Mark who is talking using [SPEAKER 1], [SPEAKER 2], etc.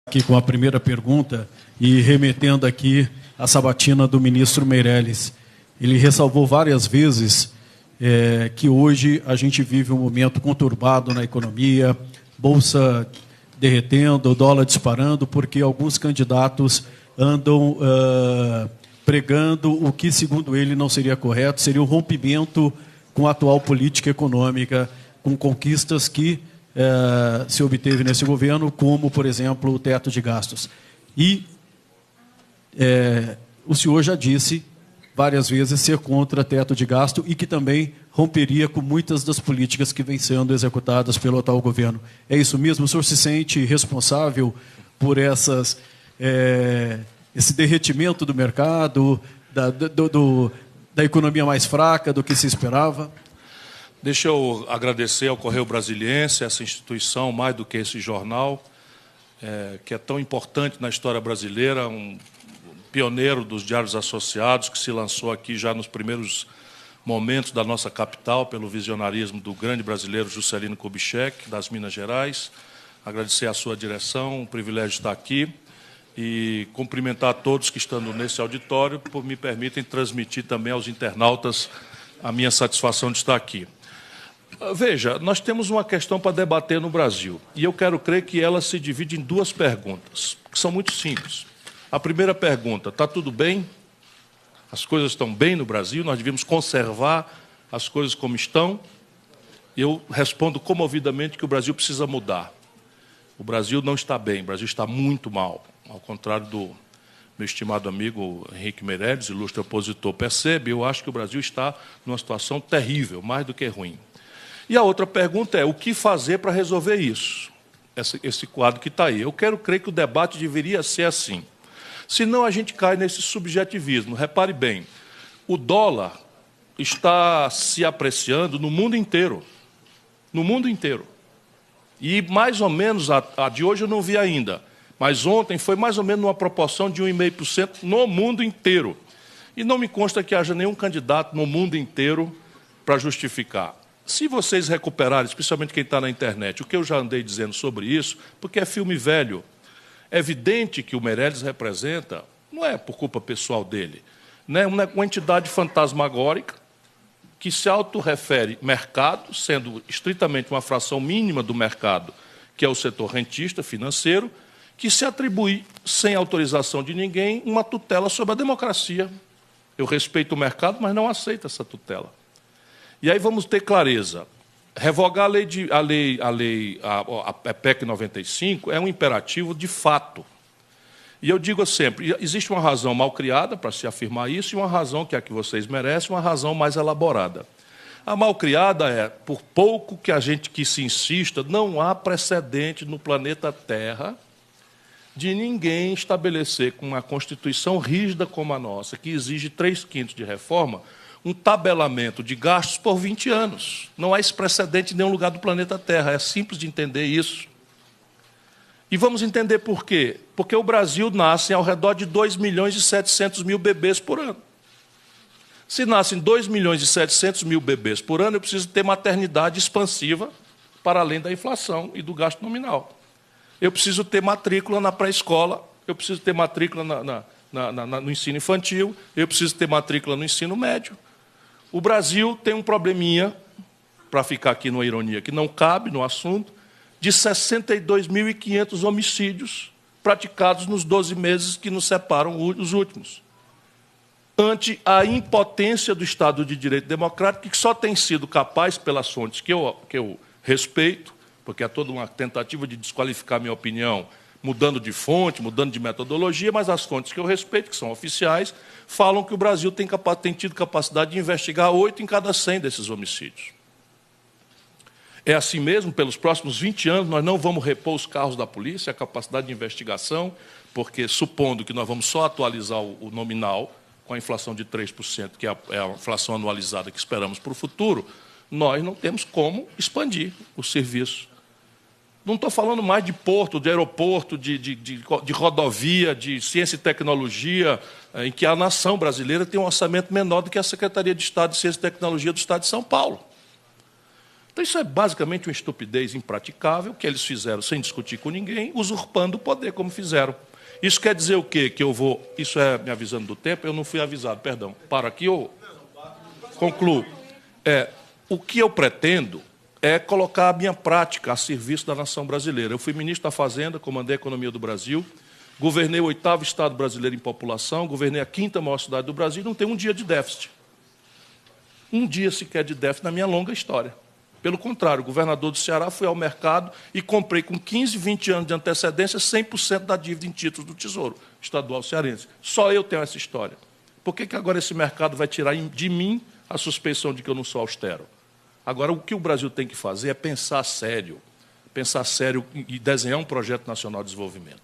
[SPEAKER 1] Aqui com a primeira pergunta e remetendo aqui a sabatina do ministro Meirelles. Ele ressalvou várias vezes que hoje a gente vive um momento conturbado na economia, bolsa derretendo, dólar disparando, porque alguns candidatos andam pregando o que, segundo ele, não seria correto, seria um rompimento com a atual política econômica, com conquistas que se obteve nesse governo, como, por exemplo, o teto de gastos. E o senhor já disse várias vezes ser contra teto de gasto e que também romperia com muitas das políticas que vêm sendo executadas pelo atual governo. É isso mesmo? O senhor se sente responsável por esse derretimento do mercado, da economia mais fraca do que se esperava?
[SPEAKER 2] Deixa eu agradecer ao Correio Brasiliense, essa instituição, mais do que esse jornal, que é tão importante na história brasileira, um pioneiro dos diários associados, que se lançou aqui já nos primeiros momentos da nossa capital, pelo visionarismo do grande brasileiro Juscelino Kubitschek, das Minas Gerais. Agradecer a sua direção, um privilégio estar aqui, e cumprimentar a todos que estão nesse auditório, por me permitem transmitir também aos internautas a minha satisfação de estar aqui. Veja, nós temos uma questão para debater no Brasil, e eu quero crer que ela se divide em duas perguntas, que são muito simples. A primeira pergunta: está tudo bem? As coisas estão bem no Brasil? Nós devemos conservar as coisas como estão? Eu respondo comovidamente que o Brasil precisa mudar. O Brasil não está bem, o Brasil está muito mal. Ao contrário do meu estimado amigo Henrique Meirelles, ilustre opositor, percebe, eu acho que o Brasil está numa situação terrível, mais do que ruim. E a outra pergunta é: o que fazer para resolver isso? Esse quadro que está aí. Eu quero crer que o debate deveria ser assim. Senão a gente cai nesse subjetivismo. Repare bem, o dólar está se apreciando no mundo inteiro. No mundo inteiro. E mais ou menos, a de hoje eu não vi ainda, mas ontem foi mais ou menos uma proporção de 1,5% no mundo inteiro. E não me consta que haja nenhum candidato no mundo inteiro para justificar. Se vocês recuperarem, especialmente quem está na internet, o que eu já andei dizendo sobre isso, porque é filme velho, é evidente que o Meirelles representa, não é por culpa pessoal dele, né, uma entidade fantasmagórica que se autorrefere mercado, sendo estritamente uma fração mínima do mercado, que é o setor rentista, financeiro, que se atribui, sem autorização de ninguém, uma tutela sobre a democracia. Eu respeito o mercado, mas não aceito essa tutela. E aí vamos ter clareza. Revogar a PEC 95 é um imperativo de fato. E eu digo sempre, existe uma razão mal criada para se afirmar isso e uma razão que é a que vocês merecem, uma razão mais elaborada. A mal criada é, por pouco que a gente que se insista, não há precedente no planeta Terra de ninguém estabelecer com uma Constituição rígida como a nossa, que exige 3/5 de reforma, um tabelamento de gastos por 20 anos. Não há esse precedente em nenhum lugar do planeta Terra. É simples de entender isso. E vamos entender por quê. Porque o Brasil nasce ao redor de 2.700.000 bebês por ano. Se nascem 2.700.000 bebês por ano, eu preciso ter maternidade expansiva para além da inflação e do gasto nominal. Eu preciso ter matrícula na pré-escola, eu preciso ter matrícula no ensino infantil, eu preciso ter matrícula no ensino médio. O Brasil tem um probleminha, para ficar aqui numa ironia que não cabe no assunto, de 62.500 homicídios praticados nos 12 meses que nos separam os últimos. Ante a impotência do Estado de Direito Democrático, que só tem sido capaz, pelas fontes que eu respeito, porque é toda uma tentativa de desqualificar minha opinião, mudando de fonte, mudando de metodologia, mas as fontes que eu respeito, que são oficiais, falam que o Brasil tem tido capacidade de investigar 8 em cada 100 desses homicídios. É assim mesmo, pelos próximos 20 anos, nós não vamos repor os carros da polícia, a capacidade de investigação, porque, supondo que nós vamos só atualizar o nominal, com a inflação de 3%, que é a inflação anualizada que esperamos para o futuro, nós não temos como expandir o serviço. Não estou falando mais de porto, de aeroporto, de rodovia, de ciência e tecnologia, em que a nação brasileira tem um orçamento menor do que a Secretaria de Estado de Ciência e Tecnologia do Estado de São Paulo. Então, isso é basicamente uma estupidez impraticável, que eles fizeram sem discutir com ninguém, usurpando o poder, como fizeram. Isso quer dizer o quê? Que eu vou... Isso é me avisando do tempo? Eu não fui avisado, perdão. Para aqui ou... Concluo. O que eu pretendo é colocar a minha prática a serviço da nação brasileira. Eu fui ministro da Fazenda, comandei a economia do Brasil, governei o 8º estado brasileiro em população, governei a 5ª maior cidade do Brasil, não tem um dia de déficit. Um dia sequer de déficit na minha longa história. Pelo contrário, o governador do Ceará foi ao mercado e comprei com 15, 20 anos de antecedência 100% da dívida em títulos do Tesouro Estadual Cearense. Só eu tenho essa história. Por que agora esse mercado vai tirar de mim a suspeição de que eu não sou austero? Agora, o que o Brasil tem que fazer é pensar sério e desenhar um projeto nacional de desenvolvimento.